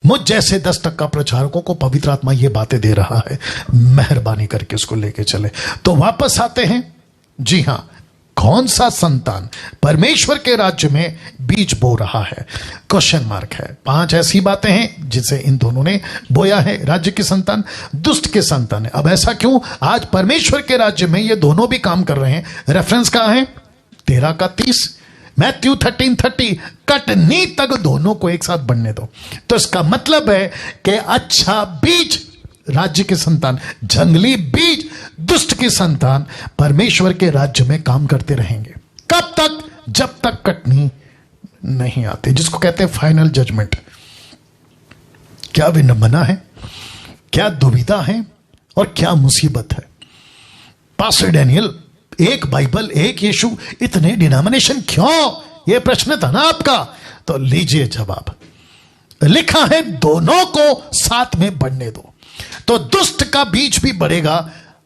मुझ जैसे 10% प्रचारकों को पवित्र आत्मा ये बातें दे रहा है, मेहरबानी करके उसको लेके चले। तो वापस आते हैं, जी हां, कौन सा संतान परमेश्वर के राज्य में बीज बो रहा है? क्वेश्चन मार्क है। 5 ऐसी बातें हैं जिसे इन दोनों ने बोया है। राज्य की संतान, दुष्ट के संतान है। अब ऐसा क्यों? आज परमेश्वर के राज्य में ये दोनों भी काम कर रहे हैं। रेफरेंस कहां है? 13 का 30, मैथ्यू 13:30, कटनी तक दोनों को एक साथ बढ़ने दो। तो इसका मतलब है कि अच्छा बीज राज्य के संतान, जंगली बीज दुष्ट की संतान परमेश्वर के राज्य में काम करते रहेंगे। कब तक? जब तक कटनी नहीं आती, जिसको कहते हैं फाइनल जजमेंट। क्या विडंबना है, क्या दुविधा है और क्या मुसीबत है। पास्टर डैनियल, एक बाइबल, एक यीशु, इतने डिनोमिनेशन क्यों? यह प्रश्न था ना आपका। तो लीजिए जवाब। लिखा है दोनों को साथ में बढ़ने दो। तो दुष्ट का बीज भी बढ़ेगा,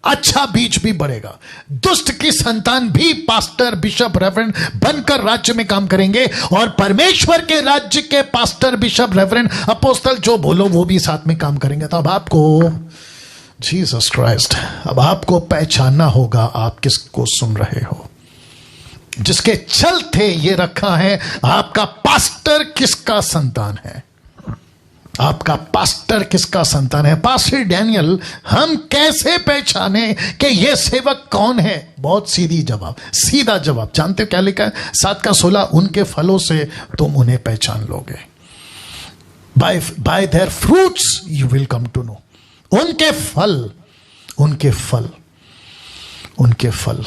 अच्छा बीज भी बढ़ेगा। दुष्ट की संतान भी पास्टर, बिशप, रेवरेंड बनकर राज्य में काम करेंगे, और परमेश्वर के राज्य के पास्टर, बिशप, रेवरेंड, अपोस्तल, जो बोलो वो भी साथ में काम करेंगे। तो अब आपको, जीसस क्राइस्ट, अब आपको पहचानना होगा आप किसको सुन रहे हो। जिसके चलते ये रखा है, आपका पास्टर किसका संतान है, आपका पास्टर किसका संतान है। पास्टर डैनियल, हम कैसे पहचाने कि यह सेवक कौन है? बहुत सीधा जवाब। जानते हो क्या लिखा है? 7 का 16, उनके फलों से तुम उन्हें पहचान लोगे। By their fruits you will come to know. उनके फल, उनके फल, उनके फल।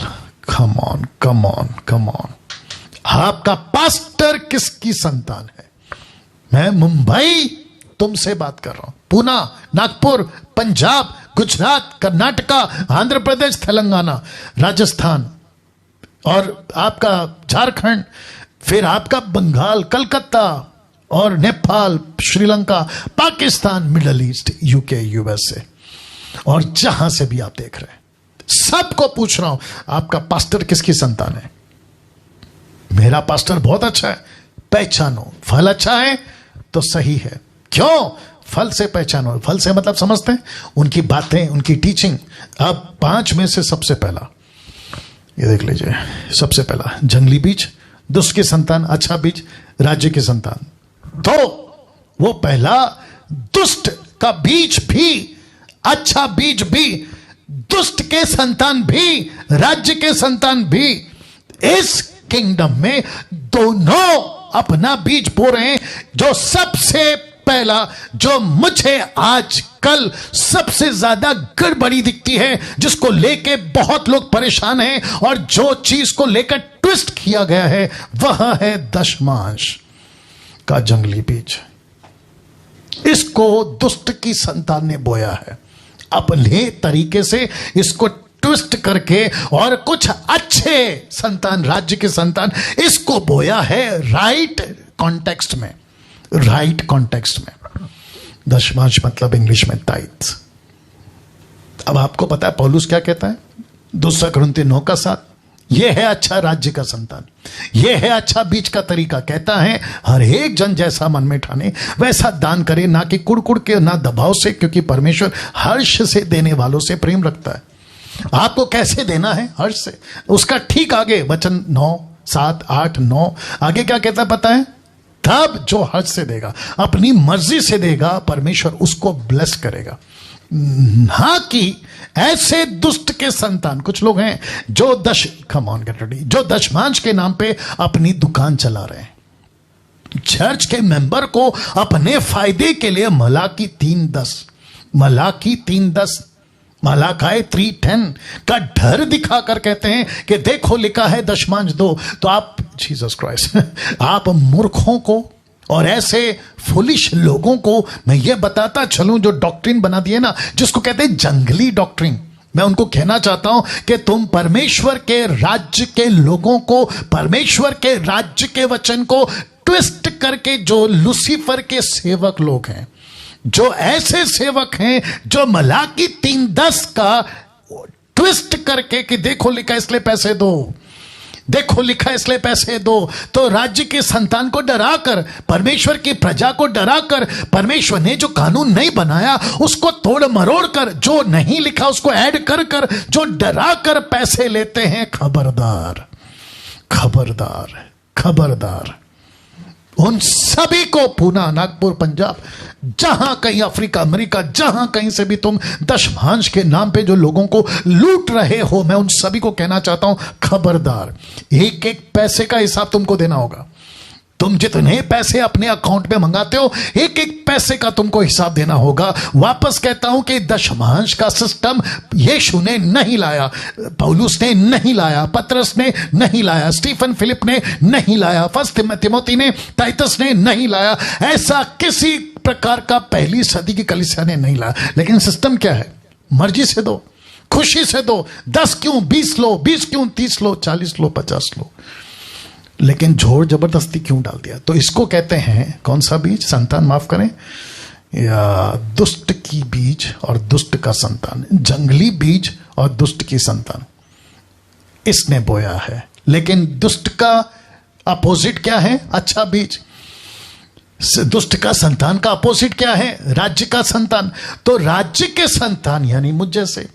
Come on, come on, come on. आपका पास्टर किसकी संतान है? मैं मुंबई तुमसे बात कर रहा हूं, पूना, नागपुर, पंजाब, गुजरात, कर्नाटका, आंध्र प्रदेश, तेलंगाना, राजस्थान, और आपका झारखंड, फिर आपका बंगाल, कलकत्ता, और Nepal, Sri Lanka, Pakistan, middle east, UK, USA, और जहां से भी आप देख रहे हैं, सबको पूछ रहा हूं, आपका पास्टर किसकी संतान है? मेरा पास्टर बहुत अच्छा है, पहचानो। फल अच्छा है तो सही है। क्यों? फल से पहचानो। फल से मतलब समझते हैं, उनकी बातें, उनकी टीचिंग। अब 5 में से सबसे पहला ये देख लीजिए। सबसे पहला, जंगली बीज, दुष्ट की संतान, अच्छा बीज, राज्य की संतान। तो वो पहला, दुष्ट का बीज भी, अच्छा बीज भी, दुष्ट के संतान भी, राज्य के संतान भी, इस किंगडम में दोनों अपना बीज बो रहे हैं। जो सबसे पहला, जो मुझे आजकल सबसे ज्यादा गड़बड़ी दिखती है, जिसको लेके बहुत लोग परेशान हैं, और जो चीज को लेकर ट्विस्ट किया गया है, वह है दशमांश का जंगली बीज। इसको दुष्ट की संतान ने बोया है, अपने तरीके से इसको ट्विस्ट करके, और कुछ अच्छे संतान, राज्य के संतान, इसको बोया है राइट कॉन्टेक्स्ट में। राइट कॉन्टेक्स्ट में दशमांश मतलब इंग्लिश में टाइट्स। अब आपको पता है पौलुस क्या कहता है? 2 कुरिन्थियों 9 का 7, यह है अच्छा राज्य का संतान, यह है अच्छा बीज का तरीका। कहता है हर एक जन जैसा मन में ठाने वैसा दान करे, ना कि कुड़कुड़ के, ना दबाव से, क्योंकि परमेश्वर हर्ष से देने वालों से प्रेम रखता है। आपको कैसे देना है? हर्ष से। उसका ठीक आगे वचन 9, 7, 8, 9 आगे क्या कहता है पता है? तब जो हर्ष से देगा, अपनी मर्जी से देगा, परमेश्वर उसको ब्लेस करेगा। हाँ कि ऐसे दुष्ट के संतान कुछ लोग हैं जो जो दशमांश के नाम पे अपनी दुकान चला रहे हैं। चर्च के मेंबर को अपने फायदे के लिए मलाकी 3:10, मलाकी 3:10, मलाकी 3:10 का डर दिखाकर कहते हैं कि देखो लिखा है दशमांश दो। तो आप, जीसस क्राइस्ट, आप मूर्खों को और ऐसे फुलिश लोगों को मैं ये बताता चलूं जो डॉक्ट्रिन बना दिए ना, जिसको कहते हैं जंगली डॉक्ट्रिन, मैं उनको कहना चाहता हूं कि तुम परमेश्वर के राज्य के लोगों को, परमेश्वर के राज्य के वचन को ट्विस्ट करके, जो लूसीफर के सेवक लोग हैं, जो ऐसे सेवक हैं जो मलाकी 3:10 का ट्विस्ट करके कि देखो लिखा इसलिए पैसे दो, देखो लिखा है इसलिए पैसे दो। तो राज्य के संतान को डराकर, परमेश्वर की प्रजा को डराकर, परमेश्वर ने जो कानून नहीं बनाया उसको तोड़ मरोड़ कर, जो नहीं लिखा उसको ऐड कर कर, जो डरा कर पैसे लेते हैं, खबरदार खबरदार खबरदार। उन सभी को पूना, नागपुर, पंजाब, जहां कहीं अफ्रीका, अमेरिका, जहां कहीं से भी तुम दशमांश के नाम पे जो लोगों को लूट रहे हो, मैं उन सभी को कहना चाहता हूं, खबरदार। एक एक पैसे का हिसाब तुमको देना होगा। तुम जितने पैसे अपने अकाउंट में मंगाते हो, एक एक पैसे का तुमको हिसाब देना होगा। वापस कहता हूं कि दशमांश का सिस्टम यीशु ने नहीं लाया, पौलुस ने नहीं लाया, पतरस ने नहीं लाया, स्टीफन फिलिप ने नहीं लाया, फर्स्ट तिमोथी ने, टाइटस ने नहीं लाया। ऐसा किसी प्रकार का पहली सदी की कलीसिया ने नहीं लाया। लेकिन सिस्टम क्या है? मर्जी से दो, खुशी से दो। 10 क्यों 20 लो, 20 क्यों 30 लो, 40 लो, 50 लो, लेकिन जोर जबरदस्ती क्यों डाल दिया? तो इसको कहते हैं कौन सा बीज? संतान, माफ करें, या दुष्ट की बीज और दुष्ट का संतान, जंगली बीज और दुष्ट की संतान, इसने बोया है। लेकिन दुष्ट का अपोजिट क्या है? अच्छा बीज। दुष्ट का संतान का अपोजिट क्या है? राज्य का संतान। तो राज्य के संतान यानी मुझ जैसे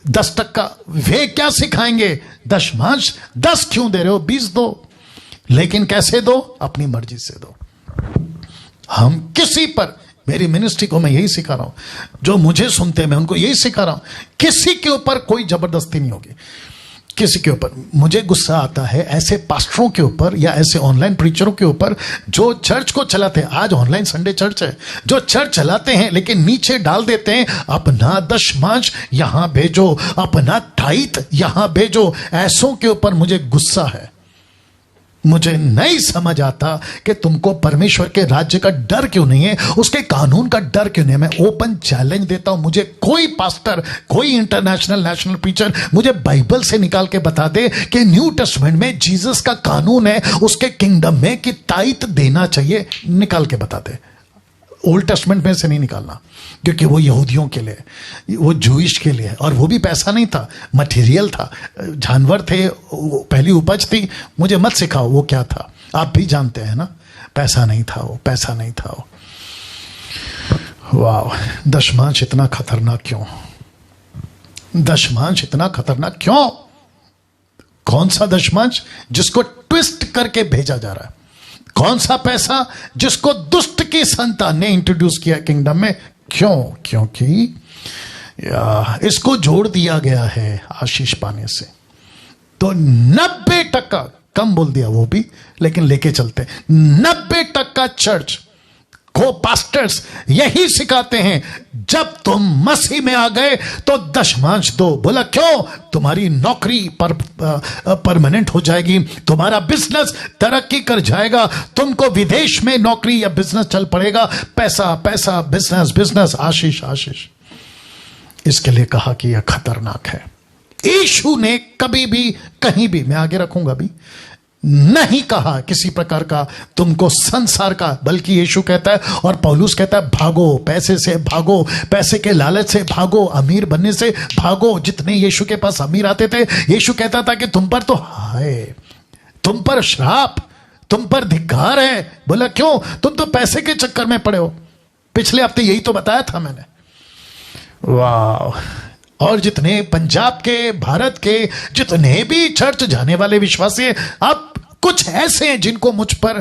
10%, वे क्या सिखाएंगे? दशमांश। 10 क्यों दे रहे हो? 20 दो, लेकिन कैसे दो? अपनी मर्जी से दो। हम किसी पर, मेरी मिनिस्ट्री को मैं यही सिखा रहा हूं, जो मुझे सुनते हैं मैं उनको यही सिखा रहा हूं, किसी के ऊपर कोई जबरदस्ती नहीं होगी। किसी के ऊपर मुझे गुस्सा आता है ऐसे पास्टरों के ऊपर या ऐसे ऑनलाइन प्रीचरों के ऊपर जो चर्च को चलाते हैं। आज ऑनलाइन संडे चर्च है, जो चर्च चलाते हैं लेकिन नीचे डाल देते हैं अपना दशमांश यहां भेजो, अपना टाइट यहां भेजो। ऐसों के ऊपर मुझे गुस्सा है। मुझे नहीं समझ आता कि तुमको परमेश्वर के राज्य का डर क्यों नहीं है, उसके कानून का डर क्यों नहीं है। मैं ओपन चैलेंज देता हूं, मुझे कोई पास्टर, कोई इंटरनेशनल नेशनल प्रीचर मुझे बाइबल से निकाल के बता दे कि न्यू टेस्टमेंट में जीसस का कानून है उसके किंगडम में कि टाइट देना चाहिए, निकाल के बता दे। ओल्ड टेस्टमेंट में से नहीं निकालना, क्योंकि वो यहूदियों के लिए, वो जूइश के लिए, और वो भी पैसा नहीं था, मटेरियल था, जानवर थे, पहली उपज थी। मुझे मत सिखाओ वो क्या था, आप भी जानते हैं ना, पैसा नहीं था वो, पैसा नहीं था वो। वाह, दशमांश इतना खतरनाक क्यों? दशमांश इतना खतरनाक क्यों? कौन सा दशमांश? जिसको ट्विस्ट करके भेजा जा रहा है। कौन सा पैसा? जिसको दुष्ट की संतान ने इंट्रोड्यूस किया किंगडम में। क्यों? क्योंकि इसको जोड़ दिया गया है आशीष पाने से। तो 90%, कम बोल दिया वो भी, लेकिन लेके चलते, 90% चर्च को पास्टर्स यही सिखाते हैं, जब तुम मसीह में आ गए तो दशमांश दो। बोला क्यों? तुम्हारी नौकरी परमानेंट हो जाएगी, तुम्हारा बिजनेस तरक्की कर जाएगा, तुमको विदेश में नौकरी या बिजनेस चल पड़ेगा। पैसा पैसा, बिजनेस बिजनेस, आशीष आशीष। इसके लिए कहा कि यह खतरनाक है। यीशु ने कभी भी कहीं भी, मैं आगे रखूंगा भी, नहीं कहा किसी प्रकार का तुमको संसार का, बल्कि यीशु कहता है और पौलुस कहता है भागो, पैसे से भागो, पैसे के लालच से भागो, अमीर बनने से भागो। जितने यीशु के पास अमीर आते थे, यीशु कहता था कि तुम पर तो हाय, तुम पर श्राप, तुम पर धिक्कार है। बोला क्यों? तुम तो पैसे के चक्कर में पड़े हो। पिछले हफ्ते यही तो बताया था मैंने। वाह। और जितने पंजाब के, भारत के जितने भी चर्च जाने वाले विश्वासी हैं, अब कुछ ऐसे हैं जिनको मुझ पर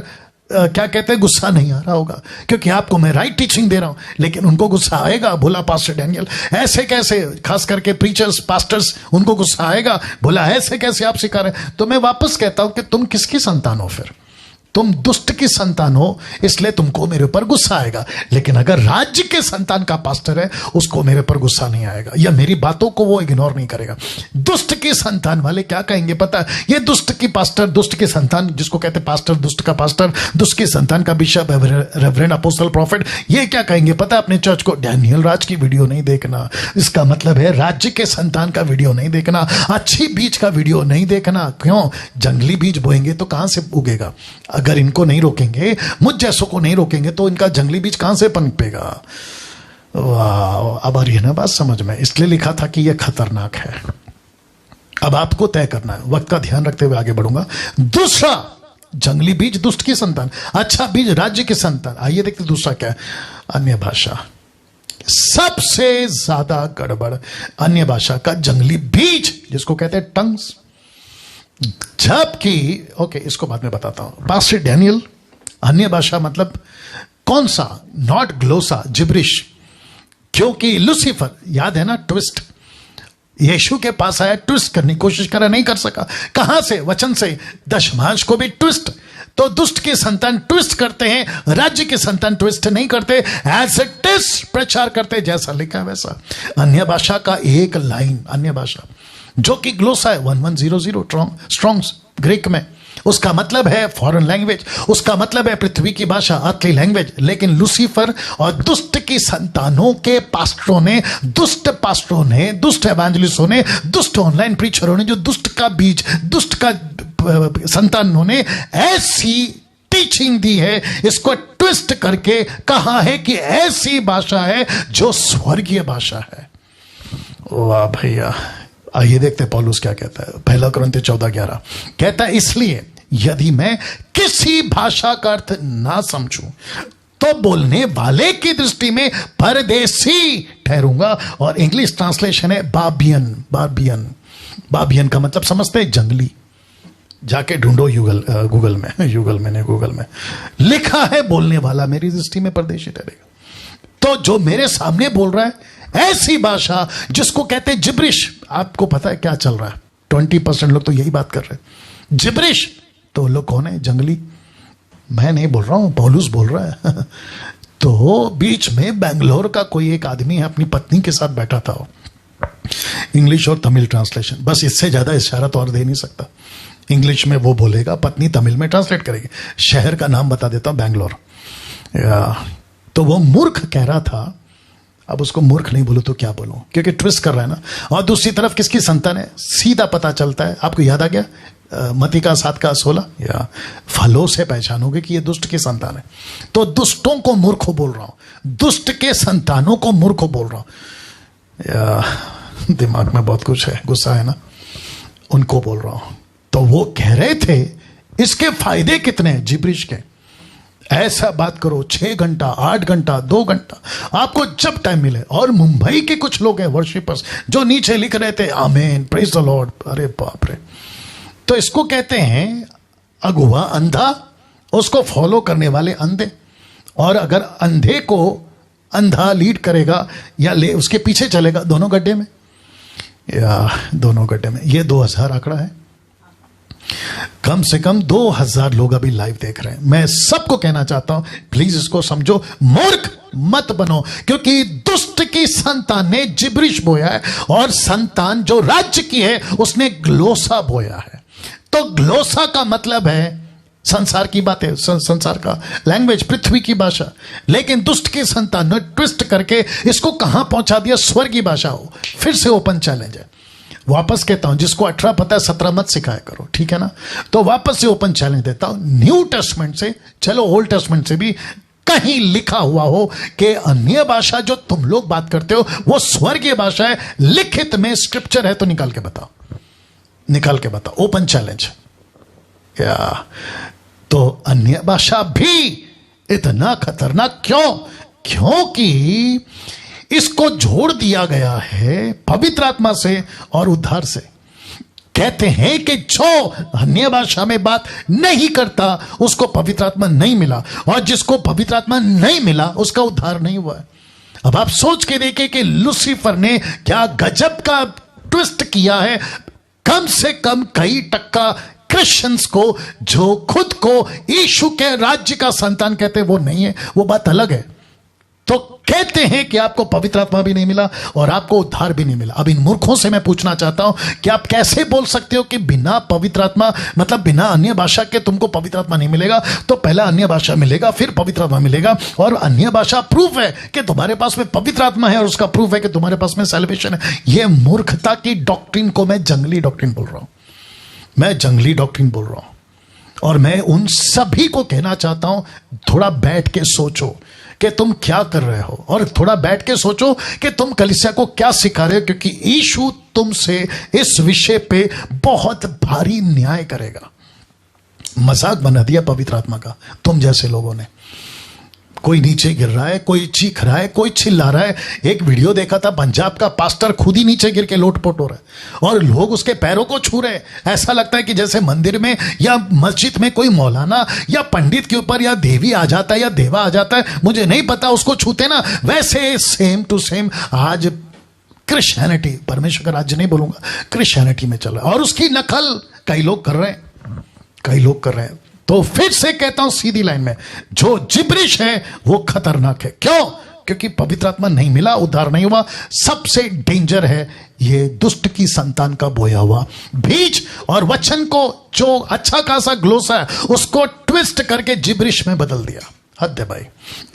क्या कहते हैं, गुस्सा नहीं आ रहा होगा, क्योंकि आपको मैं राइट टीचिंग दे रहा हूं, लेकिन उनको गुस्सा आएगा। बोला पास्टर डैनियल ऐसे कैसे, खास करके प्रीचर्स, पास्टर्स, उनको गुस्सा आएगा। बोला ऐसे कैसे आप सिखा रहे। तो मैं वापस कहता हूं कि तुम किसकी संतान हो? फिर तुम दुष्ट की संतान हो, इसलिए तुमको मेरे ऊपर गुस्सा आएगा। लेकिन अगर राज्य के संतान का पास्टर है, उसको मेरे पर गुस्सा नहीं आएगा, या मेरी बातों को वो इग्नोर नहीं करेगा। दुष्ट की संतान वाले क्या कहेंगे पता है? ये दुष्ट की पास्टर, दुष्ट की संतान, जिसको कहते पास्टर, दुष्ट का पास्टर, दुष्ट की संतान का बिशप, रेवरेंड, अपोस्टल, प्रॉफिट, ये क्या कहेंगे पता है अपने चर्च को? डैनियल राज की वीडियो नहीं देखना। इसका मतलब है राज्य के संतान का वीडियो नहीं देखना, अच्छी बीज का वीडियो नहीं देखना। क्यों? जंगली बीज बोएंगे तो कहां से उगेगा? अगर इनको नहीं रोकेंगे, मुझ जैसों को नहीं रोकेंगे, तो इनका जंगली बीज कहां से पनपेगा? वाह। अब आ रही है ना बात समझ में? इसलिए लिखा था कि यह खतरनाक है। अब आपको तय करना है, वक्त का ध्यान रखते हुए आगे बढ़ूंगा। दूसरा, जंगली बीज दुष्ट की संतान, अच्छा बीज राज्य की संतान। आइए देखते दूसरा क्या है, अन्य भाषा। सबसे ज्यादा गड़बड़ अन्य भाषा का जंगली बीज, जिसको कहते हैं टंग्स। जबकि ओके, इसको बाद में बताता हूं। पास्टर डैनियल, अन्य भाषा मतलब कौन सा? Not glossa, gibberish. क्योंकि लूसीफर, याद है ना, ट्विस्ट, यीशु के पास आया, ट्विस्ट करने की कोशिश करा, नहीं कर सका। कहां से? वचन से। दशमांश को भी ट्विस्ट। तो दुष्ट के संतान ट्विस्ट करते हैं, राज्य के संतान ट्विस्ट नहीं करते, एज इट इज प्रचार करते, जैसा लिखा है वैसा। अन्य भाषा का एक लाइन, अन्य भाषा जो कि ग्लोसा है 1100 स्ट्रॉन्ग्स ग्रीक में, उसका मतलब है फॉरेन लैंग्वेज, उसका मतलब है पृथ्वी की भाषा, अर्थली लैंग्वेज। लेकिन लूसीफर और दुष्ट की संतानों के पास्टरों ने, दुष्ट पास्टरों ने, दुष्ट एवेंजलिस्टों ने, दुष्ट ऑनलाइन प्रीचरों ने, जो दुष्ट का बीज, दुष्ट का संतानों ने ऐसी टीचिंग दी है, इसको ट्विस्ट करके कहा है कि ऐसी भाषा है जो स्वर्गीय भाषा है। वाह भैया, आइए देखते हैं पौलुस क्या कहता है। पहला कुरिन्थियों 14:11 कहता है, इसलिए यदि मैं किसी भाषा का अर्थ ना समझूं तो बोलने वाले की दृष्टि में परदेसी ठहरूंगा। और इंग्लिश ट्रांसलेशन है बाबियन। बाबियन का मतलब समझते हैं, जंगली। जाके ढूंढो गूगल में लिखा है, बोलने वाला मेरी दृष्टि में परदेशी ठहरेगा। तो जो मेरे सामने बोल रहा है ऐसी भाषा जिसको कहते हैं जिब्रिश, आपको पता है क्या चल रहा है? 20% लोग तो यही बात कर रहे हैं, जिब्रिश। तो लोग कौन है? जंगली। मैं नहीं बोल रहा हूं, पौलुस बोल रहा है। तो बीच में बेंगलोर का कोई एक आदमी है, अपनी पत्नी के साथ बैठा था, इंग्लिश और तमिल ट्रांसलेशन, बस इससे ज्यादा इशारा तो और दे नहीं सकता। इंग्लिश में वो बोलेगा, पत्नी तमिल में ट्रांसलेट करेगी। शहर का नाम बता देता हूं, बेंगलोर। तो वो मूर्ख कह रहा था, अब उसको मूर्ख नहीं बोलूं तो क्या बोलूं, क्योंकि ट्विस्ट कर रहा है ना। और दूसरी तरफ किसकी संतान है? सीधा पता चलता है। आपको याद आ गया मत्ती का 7:16, या फलों से पहचानोगे कि ये दुष्ट की संतान है। तो दुष्टों को मूर्ख बोल रहा हूं, दुष्ट के संतानों को मूर्ख बोल रहा हूं। दिमाग में बहुत कुछ है, गुस्सा है ना, उनको बोल रहा हूं। तो वो कह रहे थे इसके फायदे कितने हैं जिब्रिश के। ऐसा बात करो 6 घंटा, 8 घंटा, 2 घंटा, आपको जब टाइम मिले। और मुंबई के कुछ लोग हैं वर्शिपर्स जो नीचे लिख रहे थे आमीन, प्रेज द लॉर्ड। अरे बाप रे। तो इसको कहते हैं अगुआ, अंधा, उसको फॉलो करने वाले अंधे। और अगर अंधे को अंधा लीड करेगा या ले उसके पीछे चलेगा, दोनों गड्ढे में, या दोनों गड्ढे में। ये 2000 आंकड़ा है, कम से कम 2000 लोग अभी लाइव देख रहे हैं। मैं सबको कहना चाहता हूं, प्लीज इसको समझो, मूर्ख मत बनो, क्योंकि दुष्ट की संतान ने जिब्रिश बोया है और संतान जो राज्य की है उसने ग्लोसा बोया है। तो ग्लोसा का मतलब है संसार की बातें, संसार का लैंग्वेज, पृथ्वी की भाषा। लेकिन दुष्ट की संतान ने ट्विस्ट करके इसको कहां पहुंचा दिया? स्वर्गीय भाषा हो। फिर से ओपन चैलेंज है, वापस कहता हूं, जिसको 18 पता है 17 मत सिखाया करो, ठीक है ना। तो वापस से ओपन चैलेंज देता हूं, न्यू टेस्टमेंट से, चलो ओल्ड टेस्टमेंट से भी कहीं लिखा हुआ हो कि अन्य भाषा जो तुम लोग बात करते हो वो स्वर्गीय भाषा है, लिखित में स्क्रिप्चर है तो निकाल के बताओ, निकाल के बताओ। Open challenge. या तो अन्य भाषा भी इतना खतरनाक क्यों? क्योंकि इसको जोड़ दिया गया है पवित्र आत्मा से और उद्धार से। कहते हैं कि जो अन्य भाषा में बात नहीं करता उसको पवित्र आत्मा नहीं मिला, और जिसको पवित्र आत्मा नहीं मिला उसका उद्धार नहीं हुआ है। अब आप सोच के देखें कि लूसीफर ने क्या गजब का ट्विस्ट किया है। कम से कम कई टक्का क्रिश्चियंस को जो खुद को यीशु के राज्य का संतान कहते हैं वो नहीं है, वो बात अलग है। तो कहते हैं कि आपको पवित्र आत्मा भी नहीं मिला और आपको उद्धार भी नहीं मिला। अब इन मूर्खों से मैं पूछना चाहता हूं कि आप कैसे बोल सकते हो कि बिना पवित्र आत्मा, मतलब बिना अन्य भाषा के तुमको पवित्र आत्मा नहीं मिलेगा। तो पहला अन्य भाषा मिलेगा, फिर पवित्र आत्मा मिलेगा, और अन्य भाषा प्रूफ है कि तुम्हारे पास में पवित्र आत्मा है, और उसका प्रूफ है कि तुम्हारे पास में सैल्वेशन है। यह मूर्खता की डॉक्ट्रिन को मैं जंगली डॉक्ट्रिन बोल रहा हूं, मैं जंगली डॉक्ट्रिन बोल रहा हूं। और मैं उन सभी को कहना चाहता हूं, थोड़ा बैठ के सोचो कि तुम क्या कर रहे हो, और थोड़ा बैठ के सोचो कि तुम कलीसिया को क्या सिखा रहे हो, क्योंकि यीशु तुमसे इस विषय पे बहुत भारी न्याय करेगा। मजाक बना दिया पवित्र आत्मा का तुम जैसे लोगों ने। कोई नीचे गिर रहा है, कोई चीख रहा है, कोई चिल्ला रहा है। एक वीडियो देखा था, पंजाब का पास्टर खुद ही नीचे गिर के लोटपोट हो रहा है और लोग उसके पैरों को छू रहे हैं। ऐसा लगता है कि जैसे मंदिर में या मस्जिद में कोई मौलाना या पंडित के ऊपर या देवी आ जाता है या देवा आ जाता है, मुझे नहीं पता, उसको छूते ना। वैसे सेम टू सेम आज क्रिश्चियनिटी, परमेश्वर का राज्य नहीं बोलूंगा, क्रिश्चियनिटी में चल रहा है और उसकी नकल कई लोग कर रहे हैं, कई लोग कर रहे हैं। तो फिर से कहता हूं सीधी लाइन में, जो जिब्रिश है वो खतरनाक है। क्यों? क्योंकि पवित्र आत्मा नहीं मिला, उद्धार नहीं हुआ। सबसे डेंजर है ये दुष्ट की संतान का बोया हुआ बीज, और वचन को जो अच्छा खासा ग्लोसा है उसको ट्विस्ट करके जिब्रिश में बदल दिया। हद है भाई।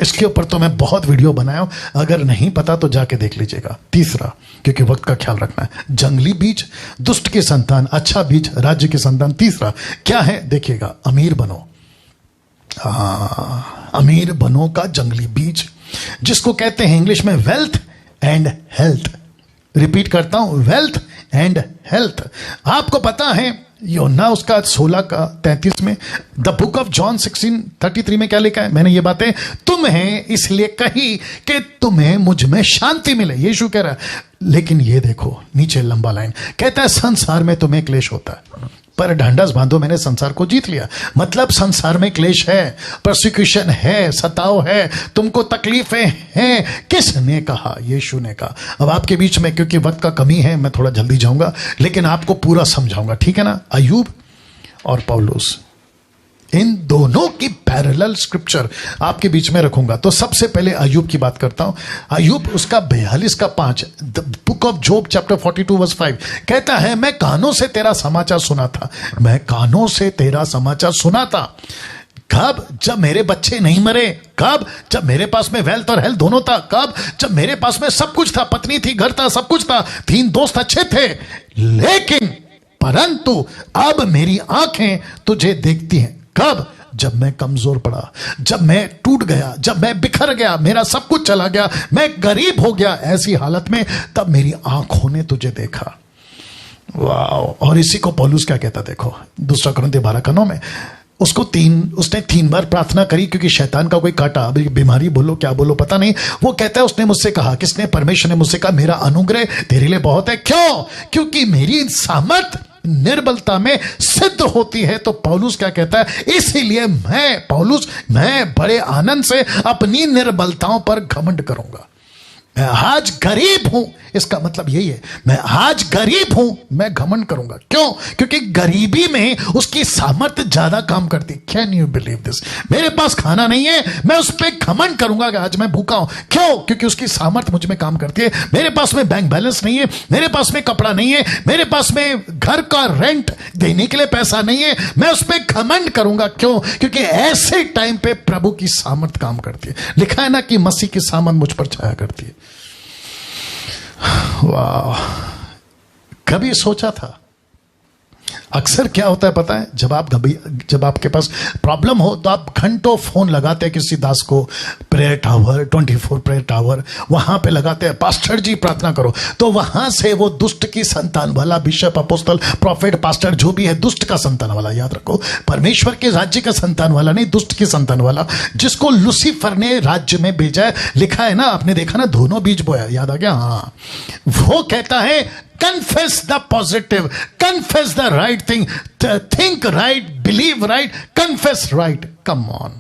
इसके ऊपर तो मैं बहुत वीडियो बनाया हूं, अगर नहीं पता तो जाके देख लीजिएगा। तीसरा, क्योंकि वक्त का ख्याल रखना है, जंगली बीज, दुष्ट की संतान, अच्छा बीज, राज्य की संतान। तीसरा क्या है देखिएगा, अमीर बनो। अमीर बनो का जंगली बीज, जिसको कहते हैं इंग्लिश में वेल्थ एंड हेल्थ। रिपीट करता हूं, वेल्थ एंड हेल्थ। आपको पता है योना उसका 16 का 33 में, द बुक ऑफ जॉन 16:33 में क्या लिखा है? मैंने ये बातें तुम्हें इसलिए कही कि तुम्हें मुझ में शांति मिले, यीशु कह रहा है। लेकिन ये देखो नीचे लंबा लाइन कहता है, संसार में तुम्हें क्लेश होता है, पर ढांढस बांधो, मैंने संसार को जीत लिया। मतलब संसार में क्लेश है, प्रोसिक्यूशन है, सताव है, तुमको तकलीफें हैं। किसने कहा? यीशु ने कहा। अब आपके बीच में, क्योंकि वक्त का कमी है, मैं थोड़ा जल्दी जाऊंगा, लेकिन आपको पूरा समझाऊंगा, ठीक है ना? अय्यूब और पौलुस, इन दोनों की पैरेलल स्क्रिप्चर आपके बीच में रखूंगा। तो सबसे पहले अय्यूब की बात करता हूं। अय्यूब उसका 42 का 5, the book of Job chapter 42 verse 5 कहता है, मैं कानों से तेरा समाचार सुना था, मैं कानों से तेरा समाचार सुना था। कब? जब मेरे बच्चे नहीं मरे। कब? जब मेरे पास में वेल्थ और हेल्थ दोनों था। कब? जब मेरे पास में सब कुछ था, पत्नी थी, घर था, सब कुछ था, 3 दोस्त अच्छे थे। लेकिन परंतु अब मेरी आंखें तुझे देखती हैं। कब? जब मैं कमजोर पड़ा, जब मैं टूट गया, जब मैं बिखर गया, मेरा सब कुछ चला गया, मैं गरीब हो गया, ऐसी हालत में तब मेरी आंखों ने तुझे देखा। वाह! और इसी को पौलुस क्या कहता देखो, 2 कुरिन्थियों 12:9 में उसने 3 बार प्रार्थना करी, क्योंकि शैतान का कोई काटा, अभी बीमारी बोलो क्या बोलो पता नहीं। वो कहता है, उसने मुझसे कहा, किसने? परमेश्वर ने मुझसे कहा, मेरा अनुग्रह तेरे लिए बहुत है। क्यों? क्योंकि मेरी सामर्थ निर्बलता में सिद्ध होती है। तो पौलुस क्या कहता है? इसीलिए मैं बड़े आनंद से अपनी निर्बलताओं पर घमंड करूंगा। मैं आज गरीब हूं, इसका मतलब यही है, मैं आज गरीब हूं, मैं घमंड करूंगा। क्यों? क्योंकि गरीबी में उसकी सामर्थ्य ज्यादा काम करती। Can you believe this? मेरे पास खाना नहीं है, मैं उस पर घमंड करूंगा कि आज मैं भूखा हूं। क्यों? क्योंकि उसकी सामर्थ्य मुझ में काम करती है। मेरे पास में बैंक बैलेंस नहीं है, मेरे पास में कपड़ा नहीं है, मेरे पास में घर का रेंट देने के लिए पैसा नहीं है, मैं उस पर घमंड करूंगा। क्यों? क्योंकि ऐसे टाइम पे प्रभु की सामर्थ्य काम करती है। लिखा है ना कि मसीह की सामर्थ मुझ पर छाया करती है। वाह! कभी सोचा था? अक्सर क्या होता है पता है, जब आपके पास प्रॉब्लम हो तो आप घंटों फोन लगाते हैं किसी दास को, प्रेयर टावर, 24 प्रेयर टावर, वहां पे लगाते हैं, पास्टर जी प्रार्थना करो। तो वहां से वो दुष्ट की संतान वाला, बिशप, अपोस्टल, प्रॉफिट, पास्टर जो भी है, दुष्ट का संतान वाला, याद रखो, परमेश्वर के राज्य का संतान वाला नहीं, दुष्ट की संतान वाला, जिसको लूसीफर ने राज्य में भेजा है। लिखा है ना, आपने देखा ना, दोनों बीज बोया, याद आ गया? हाँ, वो कहता है confess the positive, confess the right thing, think right, believe right, confess right. Come on.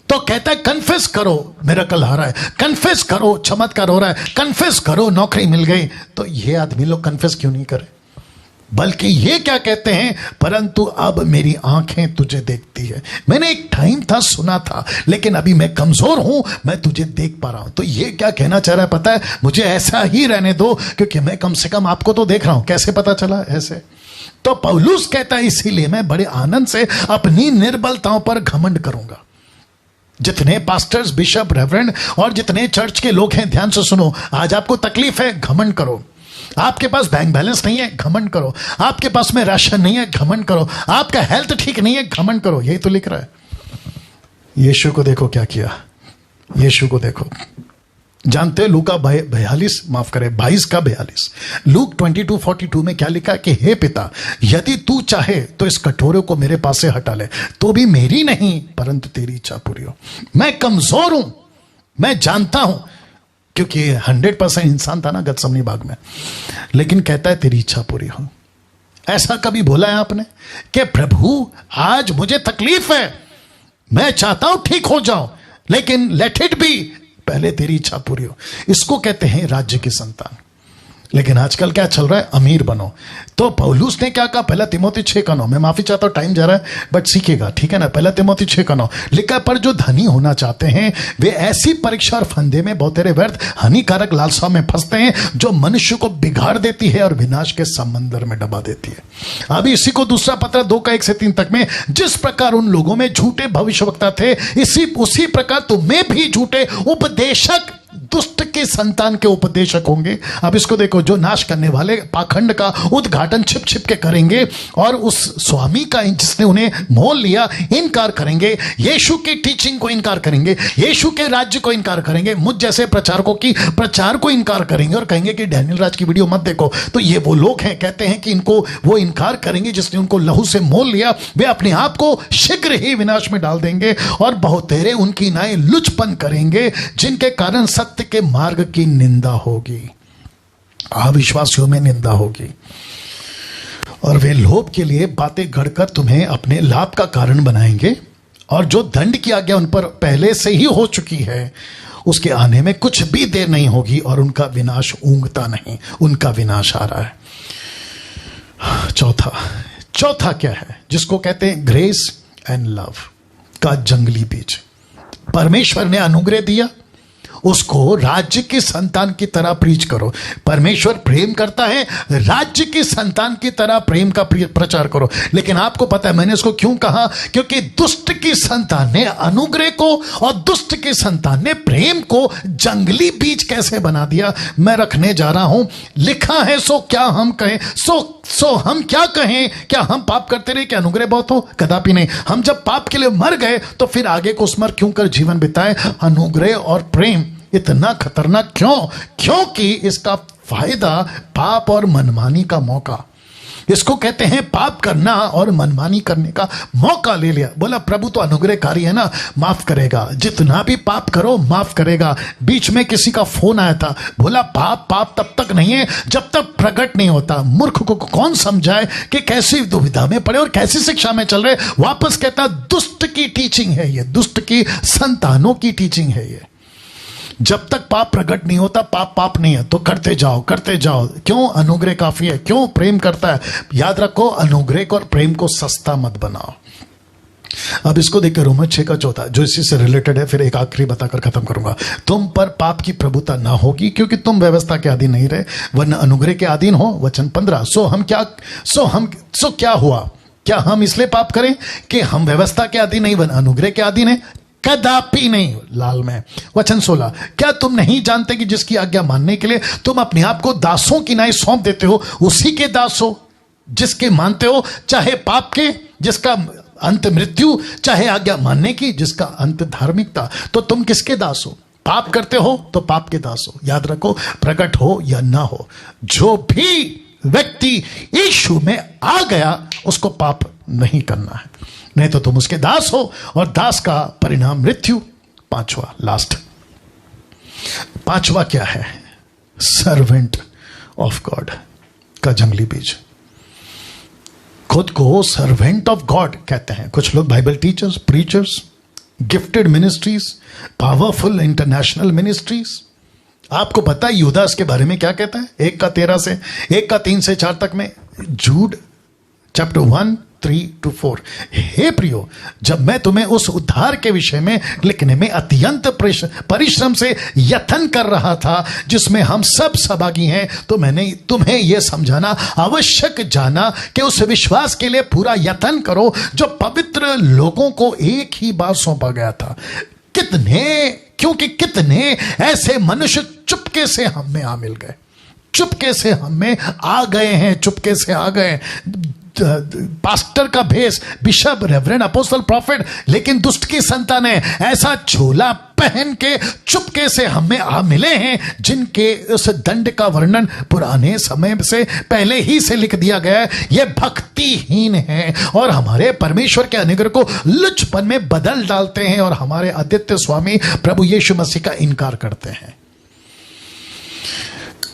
तो कहता है कन्फेस करो मिरेकल आ रहा है, कन्फेस करो चमत्कार हो रहा है, कन्फेस करो नौकरी मिल गई। तो ये आदमी लोग कन्फेस क्यों नहीं करे? बल्कि ये क्या कहते हैं, परंतु अब मेरी आंखें तुझे देखती है। मैंने एक टाइम था सुना था, लेकिन अभी मैं कमजोर हूं, मैं तुझे देख पा रहा हूं। तो ये क्या कहना चाह रहा है पता है? मुझे ऐसा ही रहने दो, क्योंकि मैं कम से कम आपको तो देख रहा हूं। कैसे पता चला? ऐसे। तो पौलुस कहता है, इसीलिए मैं बड़े आनंद से अपनी निर्बलताओं पर घमंड करूंगा। जितने पास्टर्स, बिशप, रेवरेंड और जितने चर्च के लोग हैं, ध्यान से सुनो। आज आपको तकलीफ है, घमंड करो। आपके पास बैंक बैलेंस नहीं है, घमंड करो। आपके पास में राशन नहीं है, घमंड करो। आपका हेल्थ ठीक नहीं है, घमंड करो। यही तो लिख रहा है। यीशु को देखो क्या किया, यीशु को देखो। जानते हैं लूका 22 का 42, लूक 22:42 में क्या लिखा कि हे पिता, यदि तू चाहे तो इस कटोरे को मेरे पास से हटा ले, तो भी मेरी नहीं परंतु तेरी इच्छा पूरी हो। मैं कमजोर हूं, मैं जानता हूं, क्योंकि 100% इंसान था ना गतसमनी बाग में, लेकिन कहता है तेरी इच्छा पूरी हो। ऐसा कभी बोला है आपने कि प्रभु आज मुझे तकलीफ है, मैं चाहता हूं ठीक हो जाऊं, लेकिन लेट इट बी, पहले तेरी इच्छा पूरी हो। इसको कहते हैं राज्य की संतान। लेकिन आजकल क्या चल रहा है, अमीर बनो। तो पौलुस ने क्या कहा, पहला तिमोथी 6:9, मैं माफी चाहता हूं टाइम जा रहा है बट सीखेगा, ठीक है ना। पहला तिमोथी 6:9 लिखा, पर जो धनी होना चाहते हैं वे ऐसी परीक्षा और फंदे में बहुतेरे व्यर्थ हानिकारक लालसा में फंसते हैं जो मनुष्य को बिगाड़ देती है और विनाश के समंदर में डबा देती है। अभी इसी को दूसरा पत्र 2:1-3 तक में, जिस प्रकार उन लोगों में झूठे भविष्यवक्ता थे उसी प्रकार तुम्हें भी झूठे उपदेशक, दुष्ट के संतान के उपदेशक होंगे। अब इसको देखो, जो नाश करने वाले पाखंड का उद्घाटन छिप छिप के करेंगे और उस स्वामी का जिसने उन्हें मोल लिया इनकार करेंगे, यीशु की टीचिंग को इनकार करेंगे, यीशु के राज्य को इनकार करेंगे, मुझ जैसे प्रचारकों की प्रचार को इनकार करेंगे और कहेंगे कि डैनियल राज की वीडियो मत देखो। तो ये वो लोग हैं, कहते हैं कि इनको वो इनकार करेंगे जिसने उनको लहू से मोल लिया, वे अपने आप को शीघ्र ही विनाश में डाल देंगे और बहुतेरे उनकी नाई लुचपन करेंगे, जिनके कारण सत्य के मार्ग की निंदा होगी, अविश्वासियों में निंदा होगी। और वे लोभ के लिए बातें गढ़कर तुम्हें अपने लाभ का कारण बनाएंगे, और जो दंड की आज्ञा उन पर पहले से ही हो चुकी है उसके आने में कुछ भी देर नहीं होगी, और उनका विनाश ऊंघता नहीं, उनका विनाश आ रहा है। चौथा क्या है, जिसको कहते हैं ग्रेस एंड लव का जंगली बीज। परमेश्वर ने अनुग्रह दिया, उसको राज्य की संतान की तरह प्रीच करो। परमेश्वर प्रेम करता है, राज्य की संतान की तरह प्रेम का प्रचार करो। लेकिन आपको पता है मैंने इसको क्यों कहा, क्योंकि दुष्ट की संतान ने अनुग्रह को और दुष्ट की संतान ने प्रेम को जंगली बीज कैसे बना दिया। मैं रखने जा रहा हूं, लिखा है सो क्या हम कहें, सो हम क्या कहें, क्या हम पाप करते रहे कि अनुग्रह बहुत हो? कदापि नहीं। हम जब पाप के लिए मर गए तो फिर आगे को स्मर क्यों कर जीवन बिताए? अनुग्रह और प्रेम इतना खतरनाक क्यों? क्योंकि इसका फायदा पाप और मनमानी का मौका, इसको कहते हैं पाप करना और मनमानी करने का मौका ले लिया। बोला प्रभु तो अनुग्रहकारी है ना, माफ करेगा, जितना भी पाप करो माफ करेगा। बीच में किसी का फोन आया था, बोला पाप तब तक नहीं है जब तक प्रकट नहीं होता। मूर्ख को कौन समझाए कि कैसी दुविधा में पड़े और कैसी शिक्षा में चल रहे। वापस कहता दुष्ट की टीचिंग है ये, दुष्ट की संतानों की टीचिंग है ये। जब तक पाप प्रकट नहीं होता पाप नहीं है, तो करते जाओ। क्यों? अनुग्रह काफी है। क्यों? प्रेम करता है। याद रखो, अनुग्रह को और प्रेम को सस्ता मत बनाओ। अब इसको देखकर रोमन 6:4 जो इसी से रिलेटेड है, फिर एक आखिरी बताकर खत्म करूंगा। तुम पर पाप की प्रभुता ना होगी, क्योंकि तुम व्यवस्था के अधीन नहीं रहे वरना अनुग्रह के अधीन हो। वचन 15। सो क्या हुआ? क्या हम इसलिए पाप करें कि हम व्यवस्था के अधीन नहीं वरना अनुग्रह के अधीन है? कदापि नहीं। लाल में। वचन 16। क्या तुम नहीं जानते कि जिसकी आज्ञा मानने के लिए तुम अपने आप को दासों की नाई सौंप देते हो, उसी के दास हो जिसके मानते हो, चाहे पाप के जिसका अंत मृत्यु, चाहे आज्ञा मानने की जिसका अंत धार्मिकता। तो तुम किसके दास हो? पाप करते हो तो पाप के दास हो। याद रखो, प्रकट हो या ना हो, जो भी व्यक्ति यीशु में आ गया उसको पाप नहीं करना है, नहीं तो तुम उसके दास हो, और दास का परिणाम मृत्यु। पांचवा क्या है? सर्वेंट ऑफ गॉड का जंगली बीज। खुद को सर्वेंट ऑफ गॉड कहते हैं कुछ लोग, Bible teachers, preachers, gifted ministries, powerful international ministries. आपको पता है यूदास के बारे में क्या कहता है? 1:13 से 1:3 से 4 तक में, जूड चैप्टर 1:3-4। हे प्रियो, जब मैं तुम्हें उस उद्धार के विषय में लिखने में अत्यंत परिश्रम से यत्न कर रहा था जिसमें हम सब सहभागी हैं, तो मैंने तुम्हें यह समझाना आवश्यक जाना कि उस विश्वास के लिए पूरा यत्न करो जो पवित्र लोगों को एक ही बार सौंपा गया था। क्योंकि कितने ऐसे मनुष्य चुपके से हम में आ मिल गए, चुपके से हम में आ गए हैं, चुपके से आ गए। पास्टर का भेष, बिशप, रेवरेंड, अपोस्टल, प्रॉफिट, लेकिन दुष्ट की संतान है। ऐसा झोला पहन के चुपके से हमें मिले हैं, जिनके उस दंड का वर्णन पुराने समय से पहले ही से लिख दिया गया है। ये भक्तिहीन है और हमारे परमेश्वर के अनुग्रह को लुचपन में बदल डालते हैं और हमारे आदित्य स्वामी प्रभु यीशु मसीह का इनकार करते हैं।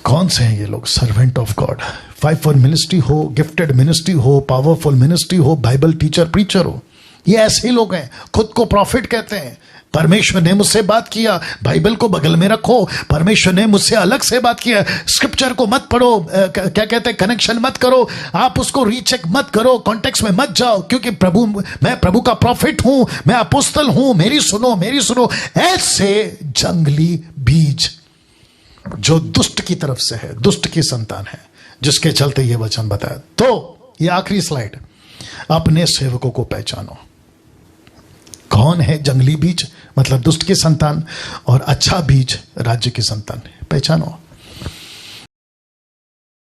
कौन से हैं ये लोग? सर्वेंट ऑफ गॉड, 5 मिनिस्ट्री हो, गिफ्टेड मिनिस्ट्री हो, पावरफुल मिनिस्ट्री हो, बाइबल टीचर, प्रीचर हो, ये ऐसे लोग हैं। खुद को प्रॉफिट कहते हैं। परमेश्वर ने मुझसे बात किया, बाइबल को बगल में रखो। परमेश्वर ने मुझसे अलग से बात किया, स्क्रिप्चर को मत पढ़ो, क्या कहते हैं, कनेक्शन मत करो, आप उसको रीचेक मत करो, कॉन्टेक्स्ट में मत जाओ, क्योंकि मैं प्रभु का प्रॉफिट हूं, मैं अपोस्तल हूं, मेरी सुनो। ऐसे जंगली बीज जो दुष्ट की तरफ से है, दुष्ट की संतान है, जिसके चलते ये वचन बताया। तो ये आखिरी स्लाइड, अपने सेवकों को पहचानो। कौन है जंगली बीज? मतलब दुष्ट की संतान, और अच्छा बीज राज्य की संतान। पहचानो।